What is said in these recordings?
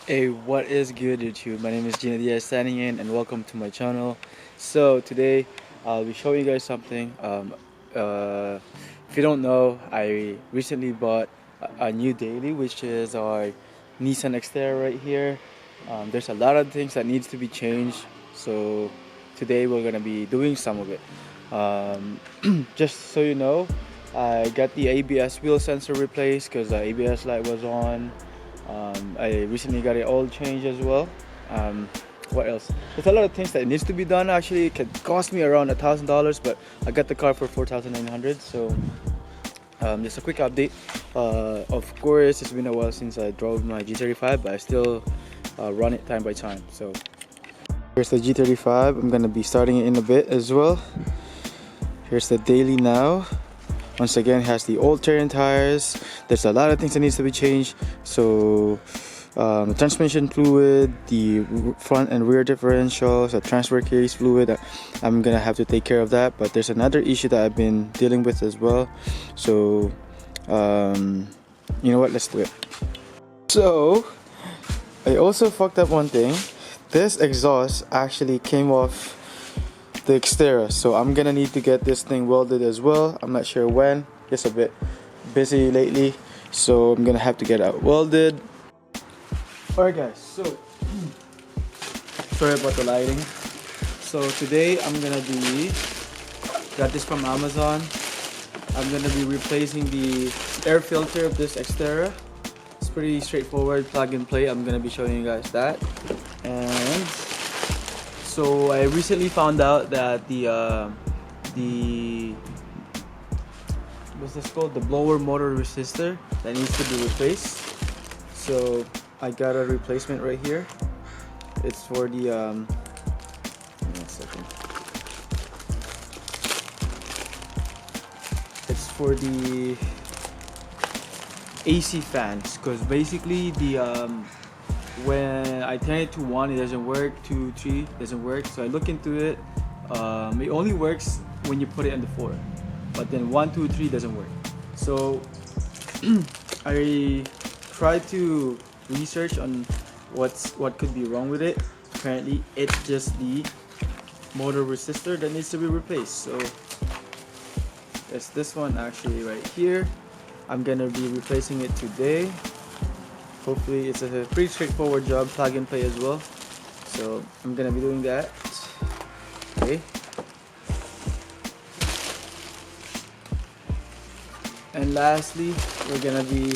Hey, what is good YouTube? My name is Greddy standing in and welcome to my channel. So today I'll be showing you guys something. If you don't know, I recently bought a new daily, which is our Nissan Xterra right here. There's a lot of things that needs to be changed, so today we're gonna be doing some of it. Just so you know, I got the ABS wheel sensor replaced because the ABS light was on. I recently got it oil change as well. What else? There's a lot of things that needs to be done. Actually, it could cost me around $1,000, but I got the car for $4,900. So just a quick update. Of course, it's been a while since I drove my G35, but I still run it time by time. So here's the G35. I'm gonna be starting it in a bit as well. Here's the daily now. Once again, it has the old terrain tires. There's a lot of things that needs to be changed. So the transmission fluid, the front and rear differentials, the transfer case fluid, I'm gonna have to take care of that. But there's another issue that I've been dealing with as well. So you know what, let's do it. So I also fucked up one thing. This exhaust actually came off the Xterra, so I'm gonna need to get this thing welded as well. I'm not sure when, just a bit busy lately, so I'm gonna have to get it welded. Alright guys, so sorry about the lighting. So today I'm gonna be, got this from Amazon. I'm gonna be replacing the air filter of this Xterra. It's pretty straightforward, plug and play. I'm gonna be showing you guys that. And so I recently found out that the what's this called? The blower motor resistor that needs to be replaced. So I got a replacement right here. It's for the one second. It's for the AC fans, because basically the when I turn it to 1 it doesn't work, 2, 3 doesn't work. So I look into it. It only works when you put it on the 4, but then 1, 2, 3 doesn't work. So I tried to research on what could be wrong with it. Apparently it's just the motor resistor that needs to be replaced. So it's this one actually right here. I'm gonna be replacing it today. Hopefully it's a pretty straightforward job, plug and play as well. So I'm gonna be doing that. Okay. And lastly, we're gonna be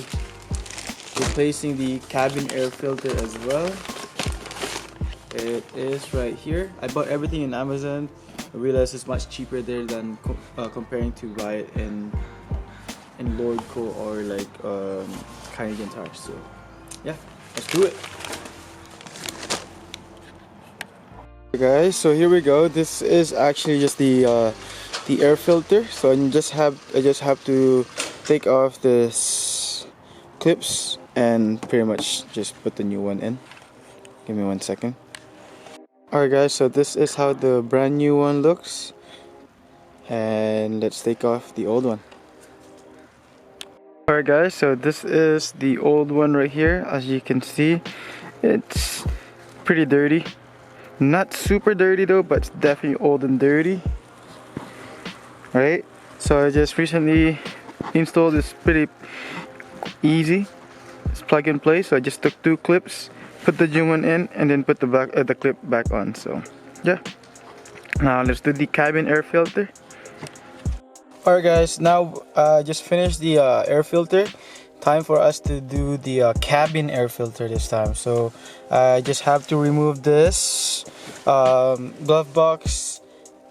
replacing the cabin air filter as well. It is right here. I bought everything in Amazon. I realized it's much cheaper there than comparing to buy it in Lordco or like Canadian Tires. So yeah, let's do it. Okay guys, so here we go. This is actually just the air filter. So I just have to take off this clips and pretty much just put the new one in. Give me 1 second. Alright guys, so this is how the brand new one looks, and let's take off the old one. Alright guys, so this is the old one right here. As you can see, it's pretty dirty. Not super dirty though, but it's definitely old and dirty. Right? So I just recently installed this. Pretty easy. It's plug and play. So I just took 2 clips, put the new one in, and then put the clip back on. So yeah. Now let's do the cabin air filter. Alright guys, now just finished the air filter. Time for us to do the cabin air filter this time. So I just have to remove this glove box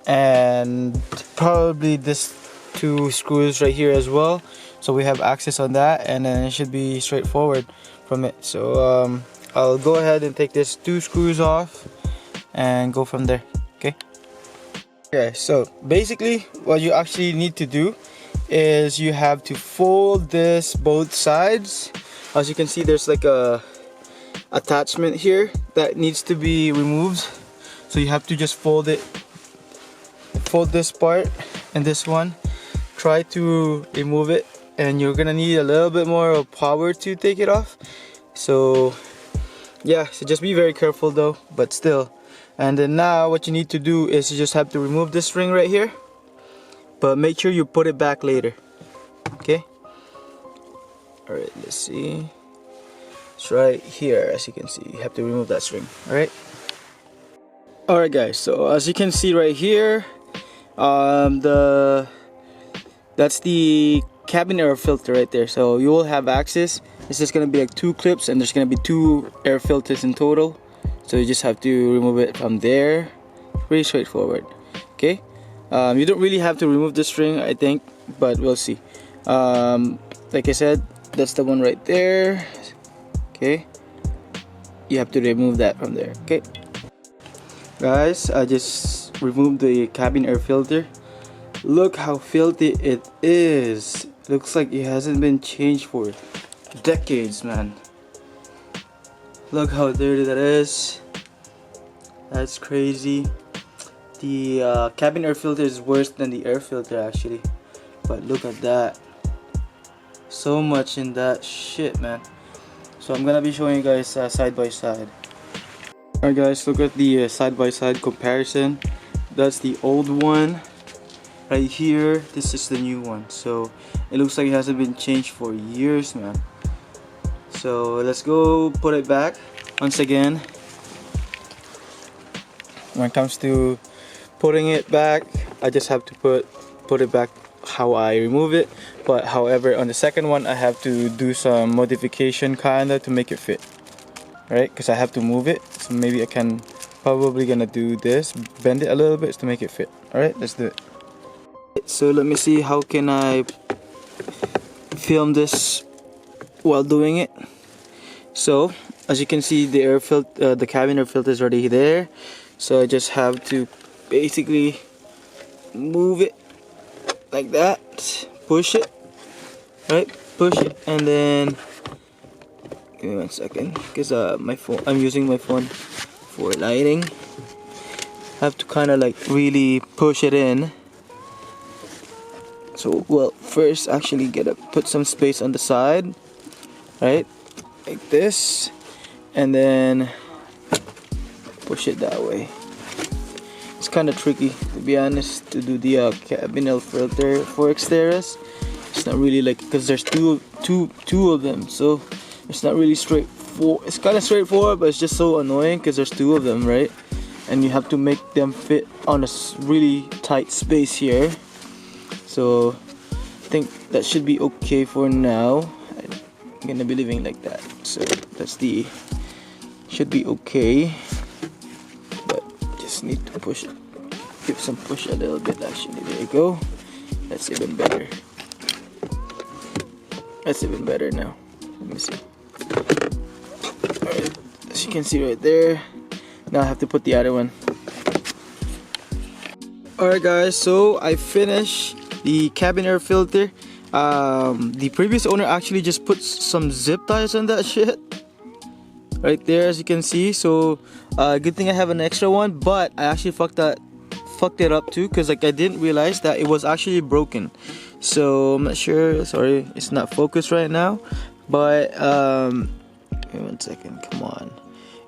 and probably this 2 screws right here as well. So we have access on that, and then it should be straightforward from it. So I'll go ahead and take this 2 screws off and go from there. Okay. Okay, so basically what you actually need to do is you have to fold this both sides. As you can see, there's like a attachment here that needs to be removed. So you have to just fold it, fold this part and this one, try to remove it, and you're gonna need a little bit more of power to take it off. So yeah, so just be very careful though, but still. And then now what you need to do is you just have to remove this ring right here, but make sure you put it back later. Okay, all right, let's see. It's right here, as you can see. You have to remove that string. All right, guys, so as you can see right here, that's the cabin air filter right there. So you will have access. It's just gonna be like 2 clips, and there's gonna be 2 air filters in total. So you just have to remove it from there. Pretty straightforward. Okay, you don't really have to remove the string, I think, but we'll see. Like I said, that's the one right there. Okay, you have to remove that from there. Okay, guys, I just removed the cabin air filter. Look how filthy it is. Looks like it hasn't been changed for decades, man. Look how dirty that is. That's crazy. The cabin air filter is worse than the air filter actually. But look at that. So much in that shit, man. So I'm gonna be showing you guys side by side. Alright guys, look at the side by side comparison. That's the old one right here. This is the new one. So it looks like it hasn't been changed for years, man. So let's go put it back once again. When it comes to putting it back, I just have to put it back how I remove it. But however, on the second one, I have to do some modification kinda to make it fit. Right? Because I have to move it. So maybe I can probably gonna do this, bend it a little bit to make it fit. Alright, let's do it. So let me see how can I film this while doing it. So as you can see, the cabin air filter is already there. So I just have to basically move it like that, push it, right? Push it, and then give me 1 second, because my phone. I'm using my phone for lighting. Have to kind of like really push it in. So well, first actually put some space on the side, right? Like this, and then push it that way. It's kind of tricky, to be honest, to do the cabin air filter for Xterras. It's not really like, because there's two of them, so it's not really straightforward. It's kind of straightforward, but it's just so annoying because there's 2 of them, right? And you have to make them fit on a really tight space here. So I think that should be okay for now. I'm gonna be leaving like that. So that's should be okay. Need to push it, give some push a little bit. Actually, there you go. That's even better. That's even better now. Let me see. Alright, as you can see right there. Now I have to put the other one. Alright guys, so I finished the cabin air filter. The previous owner actually just put some zip ties on that shit right there, as you can see. So good thing I have an extra one, but I actually fucked it up too, because like I didn't realize that it was actually broken. So I'm not sure, sorry, it's not focused right now, but wait 1 second, come on.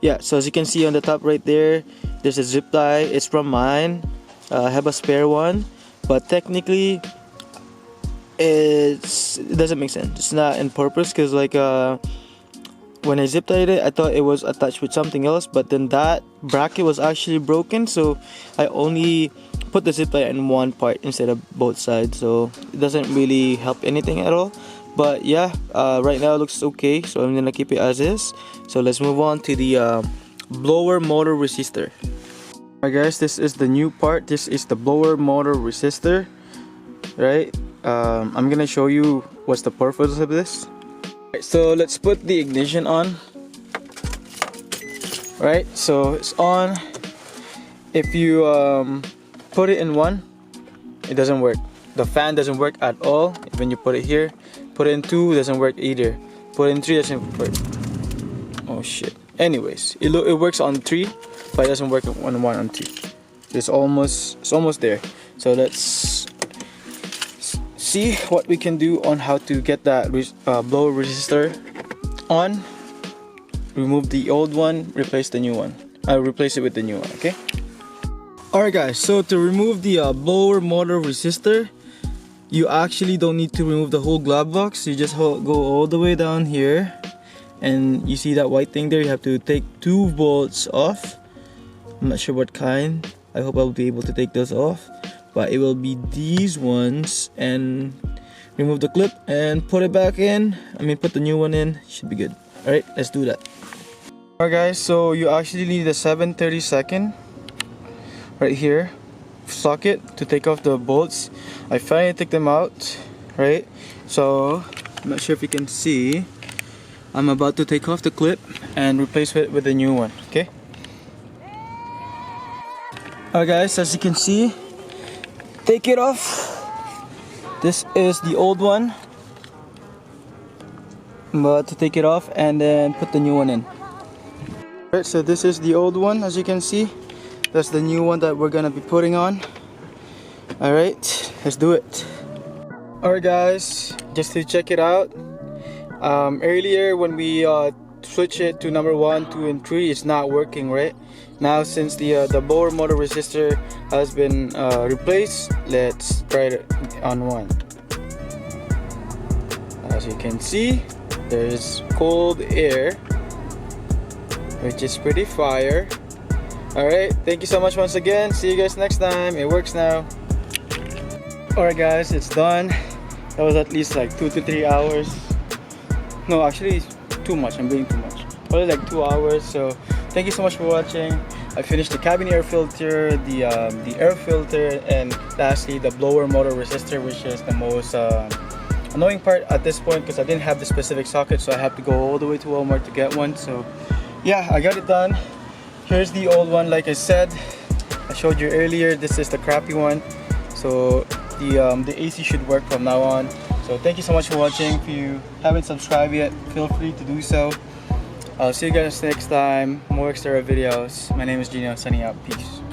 Yeah, so as you can see on the top right there, there's a zip tie. It's from mine. I have a spare one, but technically it doesn't make sense. It's not in purpose, because like when I zip tied it, I thought it was attached with something else, but then that bracket was actually broken, so I only put the zip tie in one part instead of both sides, so it doesn't really help anything at all. But yeah, right now it looks okay, so I'm gonna keep it as is. So let's move on to the blower motor resistor. Alright guys, this is the new part. This is the blower motor resistor, right? I'm gonna show you what's the purpose of this. So let's put the ignition on. Right, so it's on. If you put it in 1, it doesn't work. The fan doesn't work at all. When you put it here, put it in 2, it doesn't work either. Put it in 3, doesn't work. Oh shit. Anyways, it works on 3, but it doesn't work on 1 and 2. It's almost there. So let's see what we can do on how to get that blower resistor on. remove the old one, replace the new one. Replace it with the new one, okay? Alright guys, so to remove the blower motor resistor, you actually don't need to remove the whole glove box. You just go all the way down here, and you see that white thing there. You have to take 2 bolts off. I'm not sure what kind. I hope I'll be able to take those off, but it will be these ones. And remove the clip and put it back in. Put the new one in. Should be good. Alright, let's do that. Alright guys, so you actually need a 7/32 right here socket to take off the bolts. I finally took them out, right? So I'm not sure if you can see, I'm about to take off the clip and replace it with a new one, okay? Alright guys, as you can see, take it off. This is the old one. I'm about to take it off and then put the new one in. Alright, so this is the old one, as you can see. That's the new one that we're gonna be putting on. Alright, let's do it. Alright guys, just to check it out. Earlier when we switch it to number 1, 2, and 3, it's not working, right? Now since the blower motor resistor has been replaced, let's try it on 1. As you can see, there's cold air, which is pretty fire. Alright, thank you so much once again. See you guys next time. It works now. Alright guys, it's done. That was at least like 2 to 3 hours. No, actually too much. I'm doing too much. Probably like 2 hours. So thank you so much for watching. I finished the cabin air filter, the air filter, and lastly the blower motor resistor, which is the most annoying part at this point because I didn't have the specific socket, so I have to go all the way to Walmart to get one. So yeah, I got it done. Here's the old one. Like I said, I showed you earlier, this is the crappy one. So the AC should work from now on. So thank you so much for watching. If you haven't subscribed yet, feel free to do so. I'll see you guys next time. More Xterra videos. My name is GKNOW, signing out. Peace.